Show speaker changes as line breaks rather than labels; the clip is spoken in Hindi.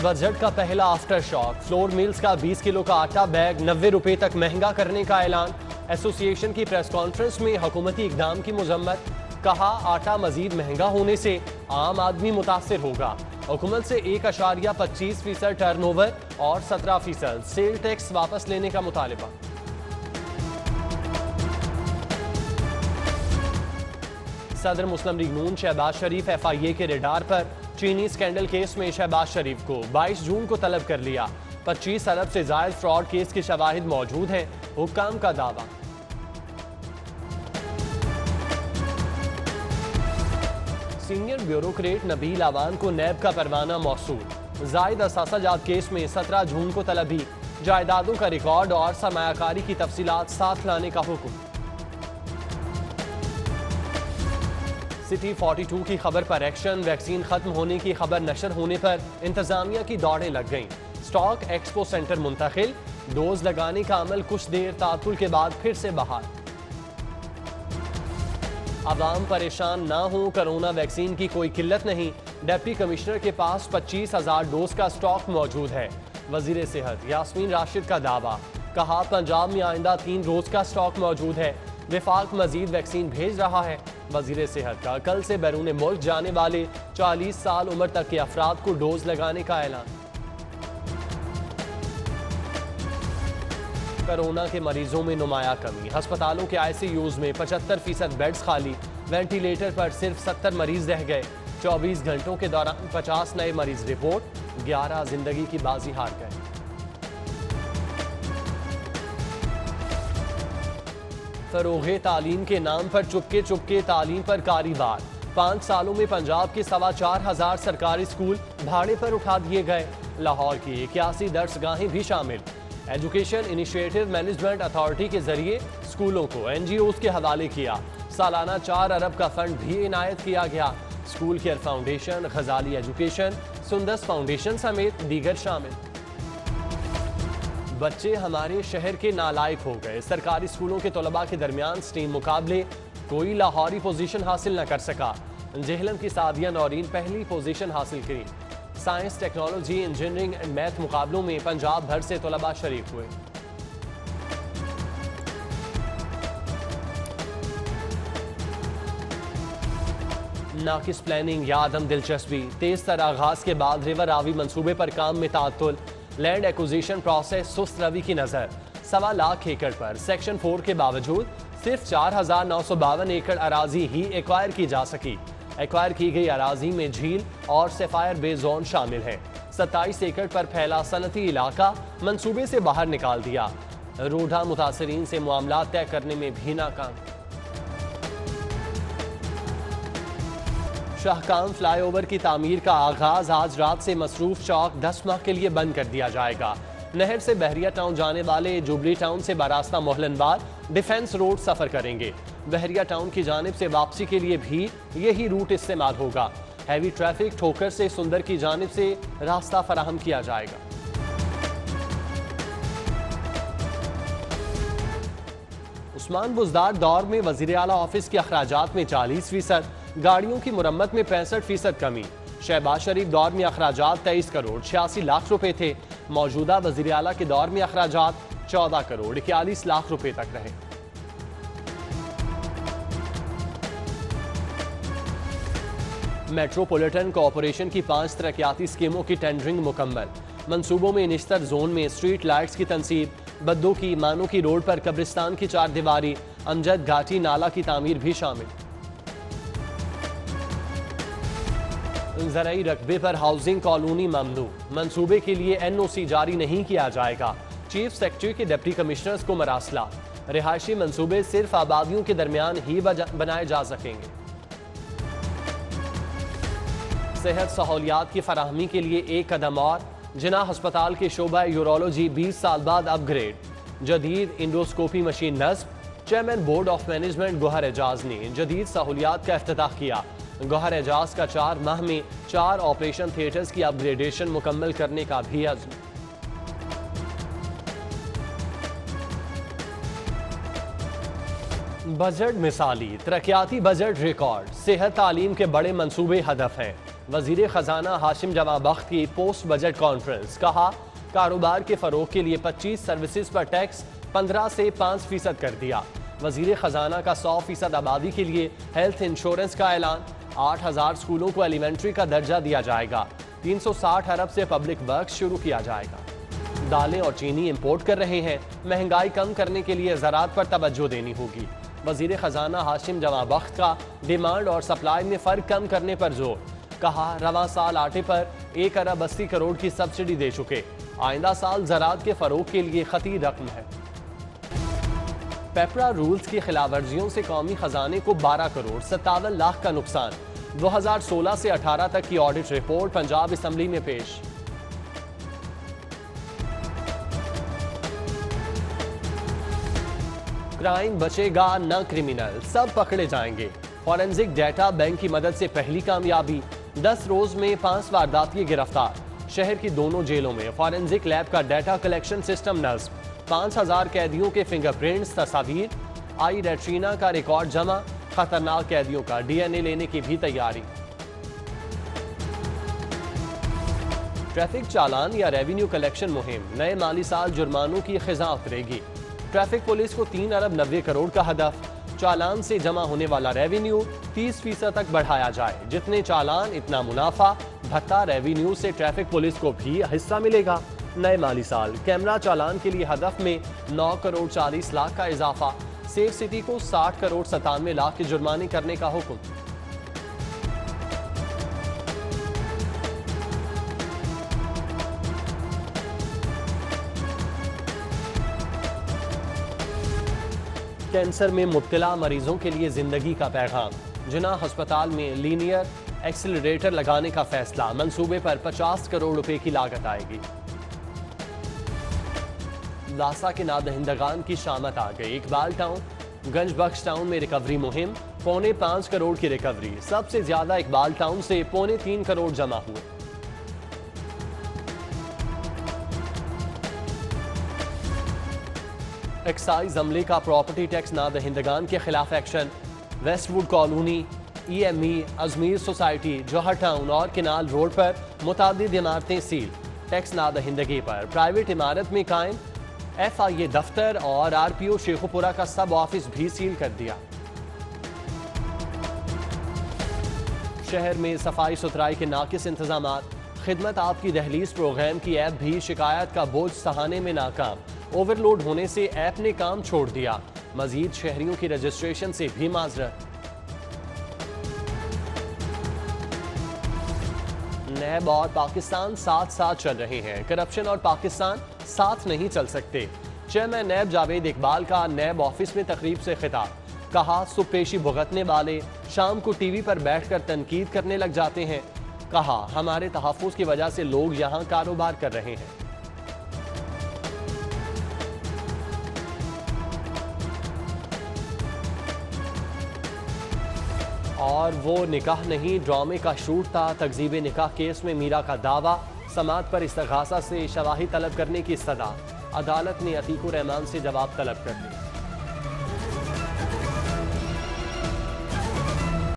बजट का पहला आफ्टर शॉक, फ्लोर मिल्स का 20 किलो का आटा बैग 90 रुपए तक महंगा करने का ऐलान। एसोसिएशन की प्रेस कॉन्फ्रेंस में हुकूमती इकदाम की मजम्मत। कहा आटा मजीद महंगा होने से आम आदमी मुतासिर होगा। हुकूमत से 1.25% टर्नओवर और 17% सेल टैक्स वापस लेने का मुतालिबा। सदर मुस्लिम लीग नून शहबाज शरीफ FIA के रेडार पर। चीनी स्कैंडल केस में शहबाज शरीफ को 22 जून को तलब कर लिया। 25 अरब से जायद फ्रॉड केस के शवाहिद मौजूद हैं, हुक्काम का दावा। सीनियर ब्यूरोक्रेट नबील आवान को नैब का परवाना मौसूल। जायद असासाजात केस में 17 जून को तलबी। जायदादों का रिकॉर्ड और सरमायाकारी की तफसीलात साथ लाने का हुक्म। सिटी 42 की खबर पर एक्शन। वैक्सीन खत्म होने की खबर नशर होने पर इंतजामिया की दौड़ें लग गईं। स्टॉक एक्सपो सेंटर मुंतकिल। डोज लगाने का अमल कुछ देर तातुल के बाद फिर से बहाल। अवाम परेशान ना हो, कोरोना वैक्सीन की कोई किल्लत नहीं। डिप्टी कमिश्नर के पास 25,000 डोज का स्टॉक मौजूद है। वजीर सेहत यास्मीन राशिद का दावा। कहा पंजाब में आइंदा 3 रोज का स्टॉक मौजूद है। विफाक मजीद वैक्सीन भेज रहा है। वजीर सेहत का कल से बैरून मुल्क जाने वाले 40 साल उम्र तक के अफराद को डोज लगाने का ऐलान। कोरोना के मरीजों में नुमाया कमी। अस्पतालों के ICUs में 75% बेड्स खाली। वेंटिलेटर पर सिर्फ 70 मरीज रह गए। 24 घंटों के दौरान 50 नए मरीज रिपोर्ट। 11 जिंदगी की बाजी हार गए। फरोग़े तालीम के नाम पर चुपके चुपके तालीम पर कारीवार। 5 सालों में पंजाब के 4,2500 सरकारी स्कूल भाड़े पर उठा दिए गए। लाहौर की 81 दर्सगाहें भी शामिल। एजुकेशन इनिशिएटिव मैनेजमेंट अथॉरिटी के जरिए स्कूलों को NGOs के हवाले किया। सालाना 4 अरब का फंड भी इनायत किया गया। स्कूल केयर फाउंडेशन, गजाली एजुकेशन, सुंदस फाउंडेशन समेत दीगर शामिल। बच्चे हमारे शहर के नालायक हो गए। सरकारी स्कूलों के तलबा के दरमियान स्टीम मुकाबले। कोई लाहौरी पोजीशन हासिल न कर सका। जेहलम की सादिया नौरीन पहली पोजीशन हासिल की। Science, technology, engineering and math मुकाबलों में पंजाब भर से तलबा शरीक हुए। नाकिस प्लानिंग या आदम दिलचस्पी। तेज तर आगाज के बाद रिवर रावी मंसूबे पर काम में तातुल। लैंड एक्विजिशन प्रोसेस सुस्त रवि की नजर। 1.25 लाख एकड़ पर सेक्शन 4 के बावजूद सिर्फ 4,952 एकड़ अराजी ही एक्वायर की जा सकी। एक्वायर की गई अराजी में झील और सेफायर बे जोन शामिल है। 27 एकड़ पर फैला सनती इलाका मंसूबे से बाहर निकाल दिया। रोडा मुतासरीन से मामला तय करने में भी नाकाम। शाहकाम फ्लाईओवर की तामीर का आगाज। आज रात से मसरूफ चौक 10 माह के लिए बंद कर दिया जाएगा। नहर से बहरिया टाउन जाने वाले जुबली टाउन से बरास्ता मोहलनबार डिफेंस रोड सफर करेंगे। बहरिया टाउन की जानिब से वापसी के लिए भी यही रूट इस्तेमाल होगा। हैवी ट्रैफिक ठोकर से सुंदर की जानिब से रास्ता फराहम किया जाएगा। उस्मान बुज़दार दौर में वज़ीर आला ऑफिस के अखराजात में 40%, गाड़ियों की मुरम्मत में 65% कमी। शहबाज शरीफ दौर में अखराजात 23 करोड़ 86 लाख रुपए थे। मौजूदा वज़ीर आला के दौर में अखराजात 14 करोड़ 41 लाख रुपए तक रहे। मेट्रोपॉलिटन कॉरपोरेशन की 5 तरक्याती स्कीमों की टेंडरिंग मुकम्मल। मंसूबों में निश्तर जोन में स्ट्रीट लाइट्स की तनसीब। बद्दो की मानो की रोड पर कब्रिस्तान की 4 दीवारी। अमजद घाटी नाला की तामीर भी शामिल। ज़राई रकबे पर हाउसिंग कॉलोनी ममनू। मंसूबे के लिए NOC जारी नहीं किया जाएगा। चीफ सेक्रेटरी के डिप्टी कमिश्नर्स को मरासला। रिहायशी मंसूबे सिर्फ आबादियों के दरमियान ही बनाए जा सकेंगे। सेहत सहूलियात की फराहमी के लिए एक कदम और। जिना अस्पताल के शोबा यूरोलॉजी 20 साल बाद अपग्रेड। जदीद इंडोस्कोपी मशीन नस्ब। Chairman board of management Gohar Ejaz ने जदीद सहूलियात का इफ्तिताह किया। गौहर एजाज का 4 माह में 4 ऑपरेशन थिएटर्स की अपग्रेडेशन मुकम्मल करने का भी अज़्म। बजट मिसाली। तरक्याती बजट रिकॉर्ड। सेहत तालीम के बड़े मंसूबे हदफ हैं। वजीर खजाना हाशिम जमा बख्त की पोस्ट बजट कॉन्फ्रेंस, कहा कारोबार के फरोग के लिए 25 सर्विसेज पर टैक्स 15 से 5% कर दिया। वजीर खजाना का 100% आबादी के लिए हेल्थ इंश्योरेंस का ऐलान। 8000 स्कूलों को एलिमेंट्री का दर्जा दिया जाएगा। 360 अरब से पब्लिक वर्क शुरू किया जाएगा। दालें और चीनी इंपोर्ट कर रहे हैं, महंगाई कम करने के लिए ज़राअत पर तवज्जो देनी होगी। वजीर खजाना हाशिम जमा बख्त का डिमांड और सप्लाई में फ़र्क कम करने पर जोर, कहा रवां साल आटे पर 1 अरब 80 करोड़ की सब्सिडी दे चुके, आइंदा साल ज़राअत के फ़रोग के लिए खती रकम है। पेपरा रूल्स की खिलाफ वर्जियों से कौमी खजाने को 12 करोड़ 57 लाख का नुकसान। 2016 से 18 तक की ऑडिट रिपोर्ट पंजाब असम्बली में पेश। क्राइम बचेगा न क्रिमिनल, सब पकड़े जाएंगे। फॉरेंसिक डेटा बैंक की मदद से पहली कामयाबी। 10 रोज में 5 वारदाती गिरफ्तार। शहर की दोनों जेलों में फॉरेंसिक लैब का डेटा कलेक्शन सिस्टम नस्ब। 5000 कैदियों के फिंगरप्रिंट्स, तस्वीर, आई रेट्रीना का रिकॉर्ड जमा। खतरनाक कैदियों का DNA लेने की भी तैयारी। ट्रैफिक चालान या रेवेन्यू कलेक्शन मुहिम, नए माली साल जुर्मानों की खिजा उतरेगी। ट्रैफिक पुलिस को 3 अरब 90 करोड़ का हदफ। चालान से जमा होने वाला रेवेन्यू 30% तक बढ़ाया जाए। जितने चालान इतना मुनाफा। भत्ता रेवेन्यू से ट्रैफिक पुलिस को भी हिस्सा मिलेगा। नए माली साल कैमरा चालान के लिए हदफ में 9 करोड़ 40 लाख का इजाफा। सेफ सिटी को 60 करोड़ 97 लाख के जुर्माने करने का हुक्म। कैंसर में मुब्तला मरीजों के लिए जिंदगी का पैगाम। जिन्ना अस्पताल में लीनियर एक्सीलरेटर लगाने का फैसला। मंसूबे पर 50 करोड़ रुपए की लागत आएगी। लासा के नादहिंदगान की शामत आ गई। इकबाल टाउन, गंजबख्श टाउन में रिकवरी मुहिम। 5.25 करोड़ की रिकवरी। सबसे ज्यादा इकबाल टाउन से 3.25 करोड़ जमा हुए। एक्साइज अमले का प्रॉपर्टी टैक्स नादहिंदगान के खिलाफ action. Westwood colony, EME, Ajmer society, Johar town और किनाल रोड पर मुतादिद इमारतें सील। टैक्स नादहिंदगी पर प्राइवेट इमारत में कायम FIA दफ्तर और RPO शेखुपुरा का सब ऑफिस भी सील कर दिया। शहर में सफाई सुथराई के नाकिस इंतजामात। खिदमत आपकी दहलीज प्रोग्राम की ऐप भी शिकायत का बोझ सहाने में नाकाम। ओवरलोड होने से ऐप ने काम छोड़ दिया। मजीद शहरियों की रजिस्ट्रेशन से भी माजरत। नैब और पाकिस्तान साथ साथ चल रहे हैं। करप्शन और पाकिस्तान साथ नहीं चल सकते। चेयरमैन नैब जावेद इकबाल का नैब ऑफिस में तकरीब से खिताब। कहा सुपेशी भुगतने वाले शाम को टीवी पर बैठकर तनकीद करने लग जाते हैं। कहा हमारे तहफ़्फ़ुज़ की वजह से लोग यहाँ कारोबार कर रहे हैं। और वो निकाह नहीं ड्रामे का शूट था। तकज़ीब निकाह केस में मीरा का दावा। समात पर इस्तग़ासा से शवाहिद तलब करने की सदा। अदालत ने अतीकुर रहमान से जवाब तलब कर लिया।